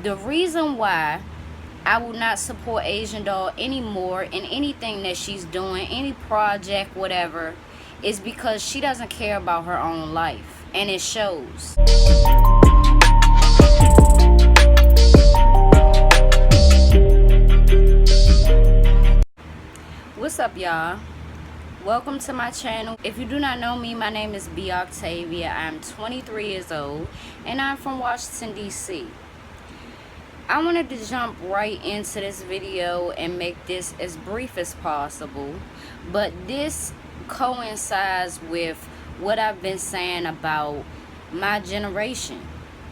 The reason why I will not support Asian Doll anymore in anything that she's doing, any project, whatever, is because she doesn't care about her own life. And it shows. What's up, y'all? Welcome to my channel. If you do not know me, my name is B. Octavia. I'm 23 years old and I'm from Washington, D.C. I wanted to jump right into this video and make this as brief as possible, but this coincides with what I've been saying about my generation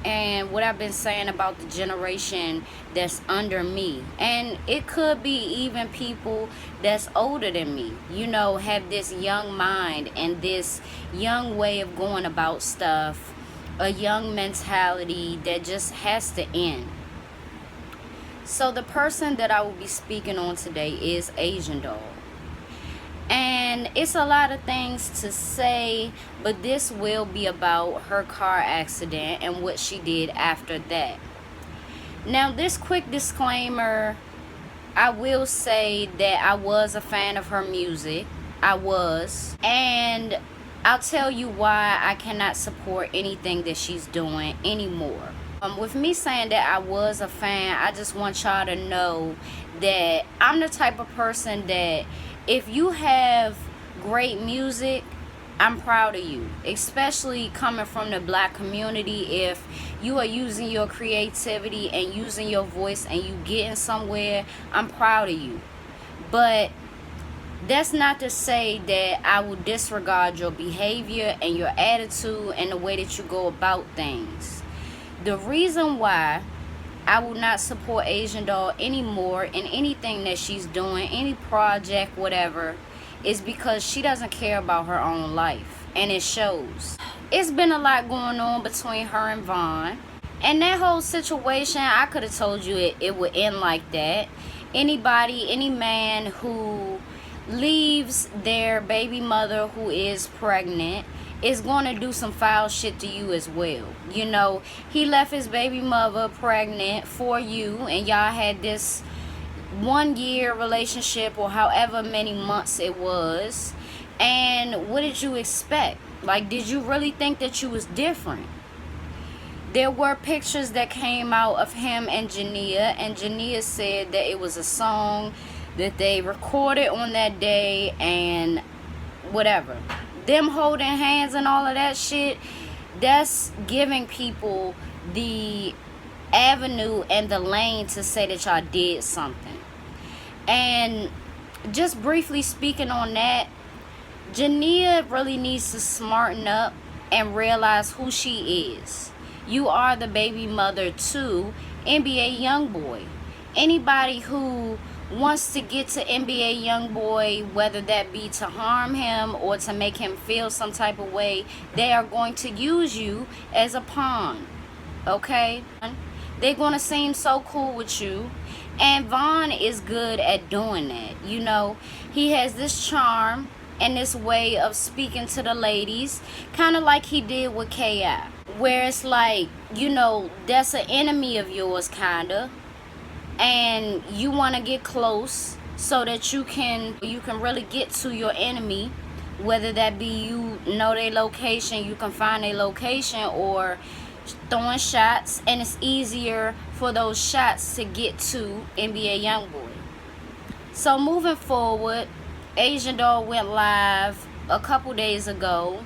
and what I've been saying about the generation that's under me. And it could be even people that's older than me, you know, have this young mind and this young way of going about stuff, a young mentality that just has to end. So the person that I will be speaking on today is Asian Doll. And it's a lot of things to say, but this will be about her car accident and what she did after that. Now, this quick disclaimer, I will say that I was a fan of her music. I was. And I'll tell you why I cannot support anything that she's doing anymore. With me saying that I was a fan, I just want y'all to know that I'm the type of person that if you have great music, I'm proud of you. Especially coming from the black community, if you are using your creativity and using your voice and you getting somewhere, I'm proud of you. But that's not to say that I will disregard your behavior and your attitude and the way that you go about things. The reason why I will not support Asian Doll anymore in anything that she's doing, any project, whatever, is because she doesn't care about her own life. And it shows. It's been a lot going on between her and Vaughn. And that whole situation, I could have told you it would end like that. Anybody, any man who leaves their baby mother who is pregnant is going to do some foul shit to you as well. You know, he left his baby mother pregnant for you, and y'all had this 1 year relationship or however many months it was. And what did you expect? Like, did you really think that you was different? There were pictures that came out of him and Jania said that it was a song that they recorded on that day and whatever. Them holding hands and all of that shit, that's giving people the avenue and the lane to say that y'all did something. And just briefly speaking on that, Jania really needs to smarten up and realize who she is. You are the baby mother to NBA Youngboy. Anybody who wants to get to NBA Youngboy, whether that be to harm him or to make him feel some type of way, they are going to use you as a pawn. Okay? They're going to seem so cool with you. And Vaughn is good at doing that. You know, he has this charm and this way of speaking to the ladies, kind of like he did with K.I. Where it's like, you know, that's an enemy of yours, kind of. And you want to get close so that you can really get to your enemy, whether that be you know their location, you can find their location, or throwing shots, and it's easier for those shots to get to NBA Youngboy. So moving forward, Asian Doll went live a couple days ago,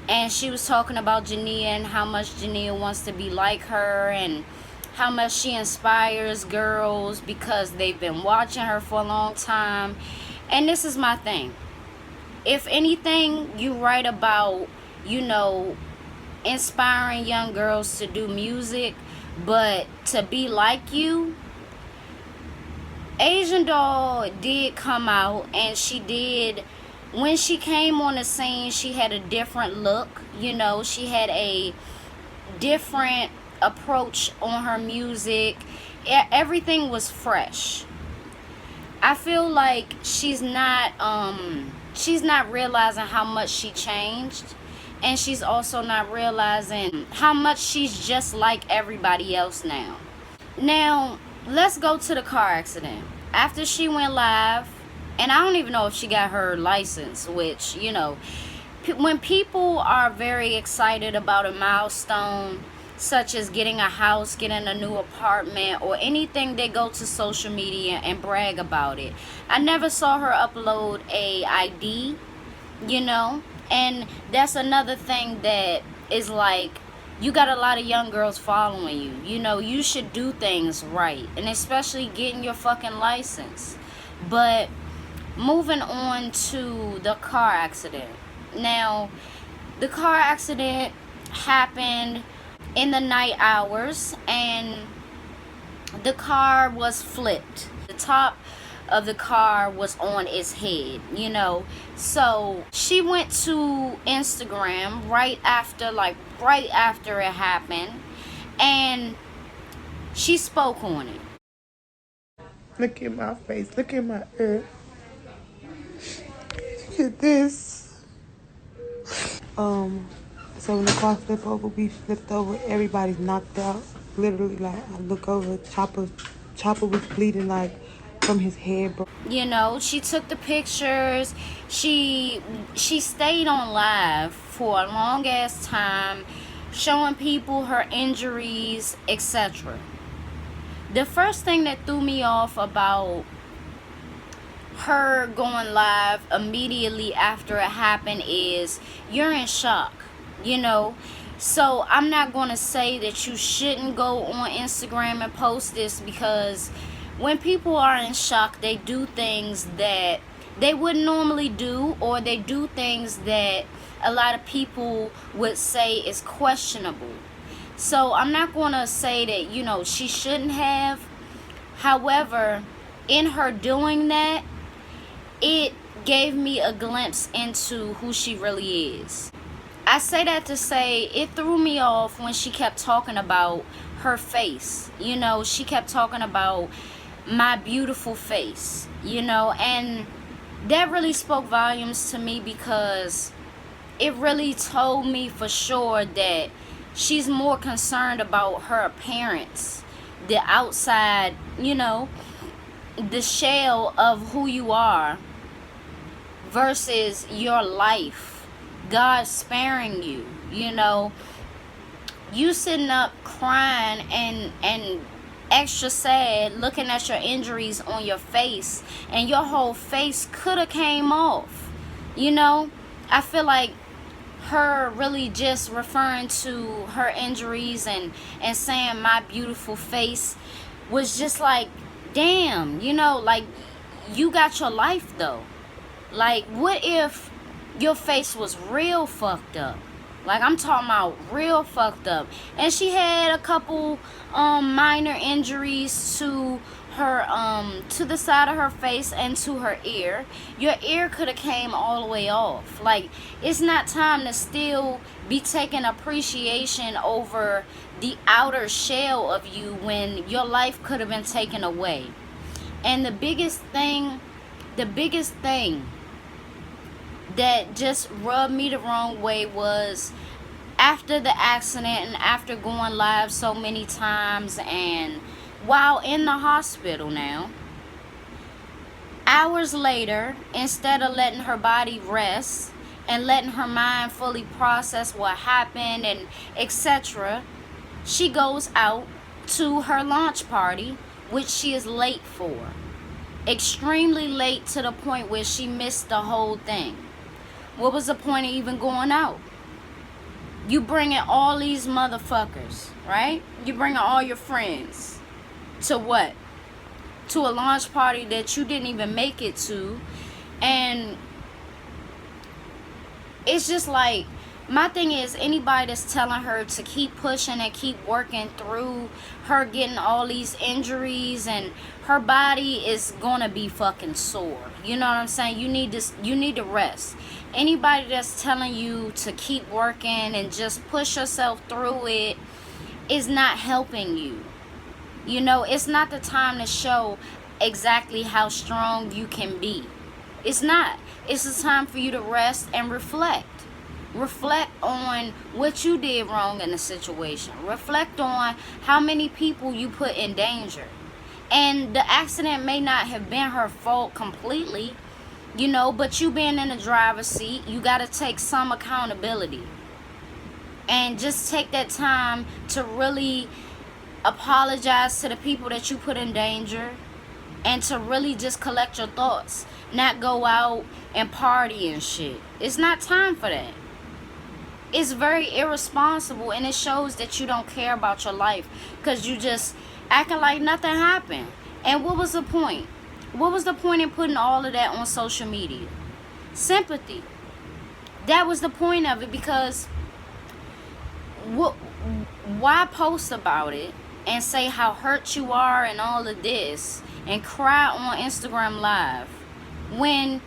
and she was talking about Jania and how much Jania wants to be like her and how much she inspires girls because they've been watching her for a long time. And this is my thing. If anything, you write about, you know, inspiring young girls to do music, but to be like you, Asian Doll did come out, and she did, when she came on the scene, she had a different look. You know, she had a different approach on her music. Everything was fresh. I feel like she's not realizing how much she changed, and she's also not realizing how much she's just like everybody else now. Now, let's go to the car accident. After she went live, and I don't even know if she got her license, which, you know, when people are very excited about a milestone, such as getting a house, getting a new apartment, or anything, they go to social media and brag about it. I never saw her upload a ID, you know, and that's another thing that is like, you got a lot of young girls following you. You know, you should do things right, and especially getting your fucking license. But moving on to the car accident. Now, the car accident happened in the night hours, and the car was flipped. The top of the car was on its head, you know. So she went to Instagram right after it happened, and she spoke on it. Look at my face, look at my ear. Look at this. So when the car flipped over, we flipped over, everybody's knocked out. Literally, like, I look over, Chopper was bleeding, like, from his head, bro. You know, she took the pictures. She stayed on live for a long ass time, showing people her injuries, etc. The first thing that threw me off about her going live immediately after it happened is you're in shock, you know. So I'm not going to say that you shouldn't go on Instagram and post this, because when people are in shock, they do things that they wouldn't normally do, or they do things that a lot of people would say is questionable. So I'm not going to say that, you know, she shouldn't have. However, in her doing that, it gave me a glimpse into who she really is. I say that to say it threw me off when she kept talking about her face. You know, she kept talking about my beautiful face, you know, and that really spoke volumes to me, because it really told me for sure that she's more concerned about her appearance, the outside, you know, the shell of who you are, versus your life, God sparing you. You know, you sitting up crying and extra sad, looking at your injuries on your face, and your whole face could have came off. You know, I feel like her really just referring to her injuries and saying my beautiful face was just like, damn, you know, like, you got your life though. Like, what if your face was real fucked up? Like, I'm talking about real fucked up. And she had a couple minor injuries to her, to the side of her face and to her ear. Your ear could have came all the way off. Like, it's not time to still be taking appreciation over the outer shell of you when your life could have been taken away. And the biggest thing that just rubbed me the wrong way was, after the accident and after going live so many times and while in the hospital now, hours later, instead of letting her body rest and letting her mind fully process what happened and etc., she goes out to her launch party, which she is late for. Extremely late, to the point where she missed the whole thing. What was the point of even going out? You bringing all these motherfuckers, right? You bringing all your friends to what? To a launch party that you didn't even make it to. And it's just like, my thing is, anybody that's telling her to keep pushing and keep working through her getting all these injuries, and her body is gonna be fucking sore. You know what I'm saying? You need to rest. Anybody that's telling you to keep working and just push yourself through it is not helping you. You know, it's not the time to show exactly how strong you can be. It's not. It's the time for you to rest and reflect. Reflect on what you did wrong in the situation. Reflect on how many people you put in danger. And the accident may not have been her fault completely, you know, but you being in the driver's seat, you got to take some accountability. And just take that time to really apologize to the people that you put in danger, and to really just collect your thoughts, not go out and party and shit. It's not time for that. It's very irresponsible, and it shows that you don't care about your life, because you just acting like nothing happened. And what was the point? What was the point in putting all of that on social media? Sympathy. That was the point of it, because why post about it and say how hurt you are and all of this and cry on Instagram Live when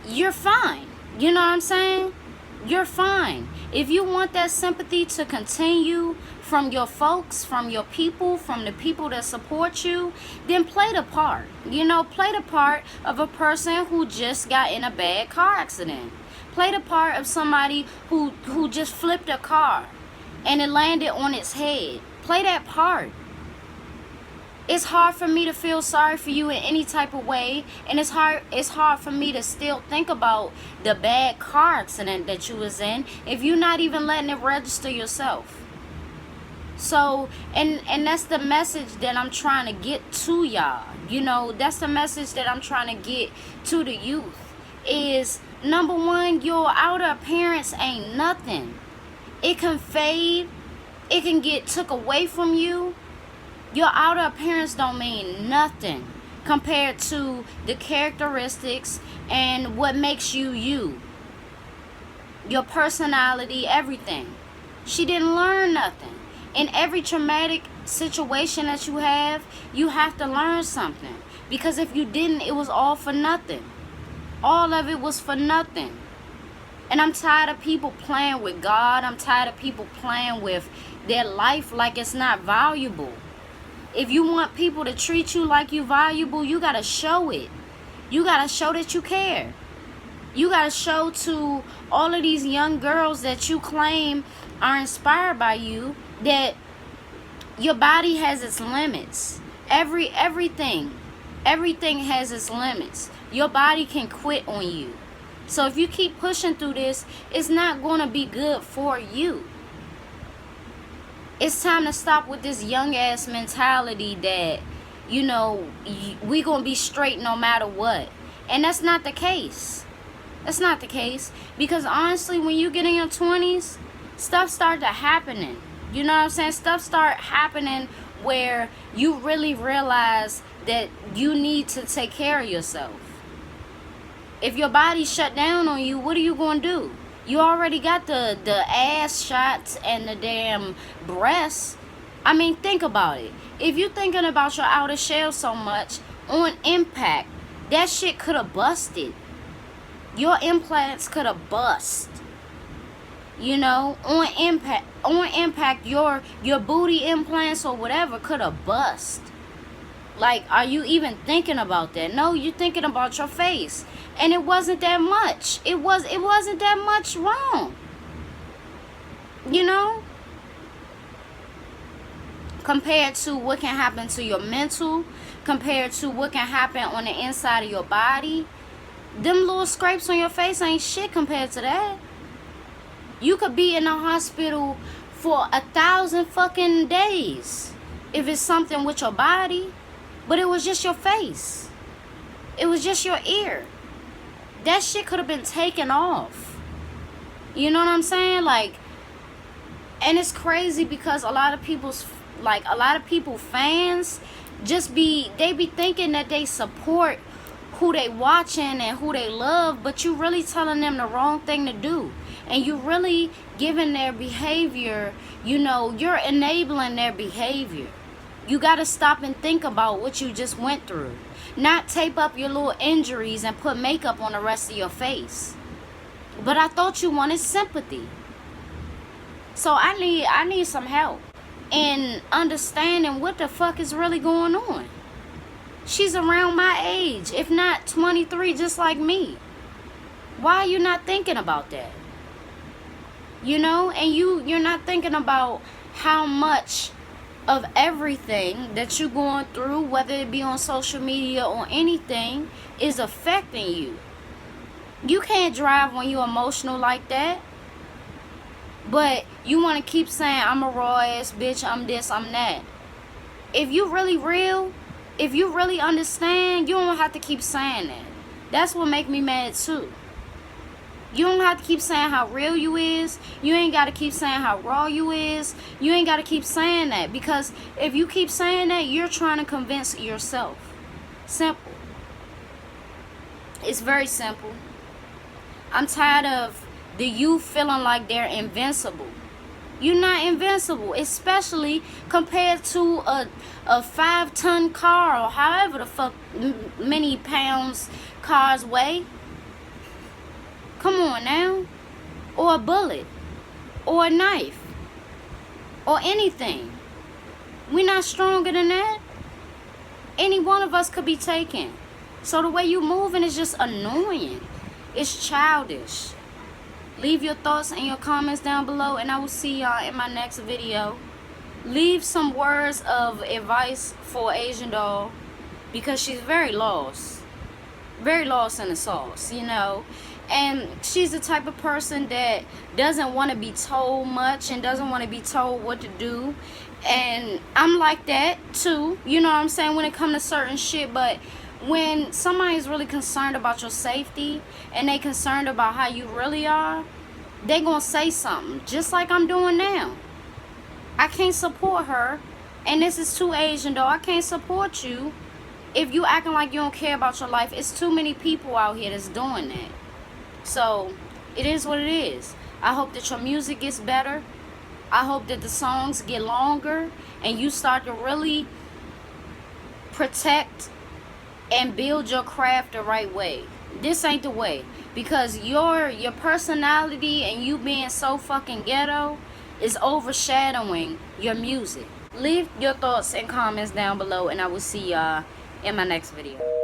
you're fine? You know what I'm saying? You're fine. If you want that sympathy to continue from your folks, from your people, from the people that support you, then play the part. You know, play the part of a person who just got in a bad car accident. Play the part of somebody who just flipped a car and it landed on its head. Play that part. It's hard for me to feel sorry for you in any type of way, and it's hard for me to still think about the bad car accident that you was in if you're not even letting it register yourself. So, and that's the message that I'm trying to get to y'all. You know, that's the message that I'm trying to get to the youth. Is number one, your outer appearance ain't nothing. It can fade. It can get took away from you. Your outer appearance don't mean nothing compared to the characteristics and what makes you you. Your personality, everything. She didn't learn nothing. In every traumatic situation that you have to learn something. Because if you didn't, it was all for nothing. All of it was for nothing. And I'm tired of people playing with God. I'm tired of people playing with their life like it's not valuable. If you want people to treat you like you valuable, you got to show it. You got to show that you care. You got to show to all of these young girls that you claim are inspired by you that your body has its limits. Everything has its limits. Your body can quit on you. So if you keep pushing through this, it's not going to be good for you. It's time to stop with this young ass mentality that, you know, we going to be straight no matter what. And that's not the case. That's not the case. Because honestly, when you get in your 20s, stuff starts happening. You know what I'm saying? Stuff start happening where you really realize that you need to take care of yourself. If your body shut down on you, what are you going to do? You already got the ass shots and the damn breasts. I mean, think about it. If you're thinking about your outer shell so much, on impact, that shit could have busted. Your implants could have bust. You know, on impact, your booty implants or whatever could have bust. Like, are you even thinking about that? No, you're thinking about your face. And it wasn't that much. It wasn't that much wrong. You know? Compared to what can happen to your mental, compared to what can happen on the inside of your body, them little scrapes on your face ain't shit compared to that. You could be in the hospital for 1,000 fucking days if it's something with your body, but it was just your face. It was just your ear. That shit could have been taken off. You know what I'm saying? Like, and it's crazy because a lot of people fans they be thinking that they support who they watching and who they love, but you really telling them the wrong thing to do. And you really giving their behavior, you know, you're enabling their behavior. You got to stop and think about what you just went through. Not tape up your little injuries and put makeup on the rest of your face. But I thought you wanted sympathy. So I need some help in understanding what the fuck is really going on. She's around my age, if not 23, just like me. Why are you not thinking about that? you know, and you're not thinking about how much of everything that you're going through, whether it be on social media or anything, is affecting you. You can't drive when you're emotional like that. But you want to keep saying, I'm a raw ass bitch, I'm this, I'm that. If you really real, if you really understand, you don't have to keep saying that. That's what make me mad too. You don't have to keep saying how real you is. You ain't got to keep saying how raw you is. You ain't got to keep saying that. Because if you keep saying that, you're trying to convince yourself. Simple. It's very simple. I'm tired of the youth feeling like they're invincible. You're not invincible, especially compared to a 5-ton car or however the fuck many pounds cars weigh. Come on now. Or a bullet. Or a knife. Or anything. We're not stronger than that. Any one of us could be taken. So the way you moving is just annoying. It's childish. Leave your thoughts and your comments down below, and I will see y'all in my next video. Leave some words of advice for Asian doll, because she's very lost in the sauce, you know. And she's the type of person that doesn't want to be told much and doesn't want to be told what to do. And I'm like that too, you know what I'm saying, when it comes to certain shit. But when somebody's really concerned about your safety and they concerned about how you really are, they gonna say something, just like I'm doing now. I can't support her, and this is too Asian though. I can't support you if you acting like you don't care about your life. It's too many people out here that's doing that. So it is what it is. I hope that your music gets better. I hope that the songs get longer and you start to really protect and build your craft the right way. This ain't the way, because your personality and you being so fucking ghetto is overshadowing your music. Leave your thoughts and comments down below, and I will see y'all in my next video.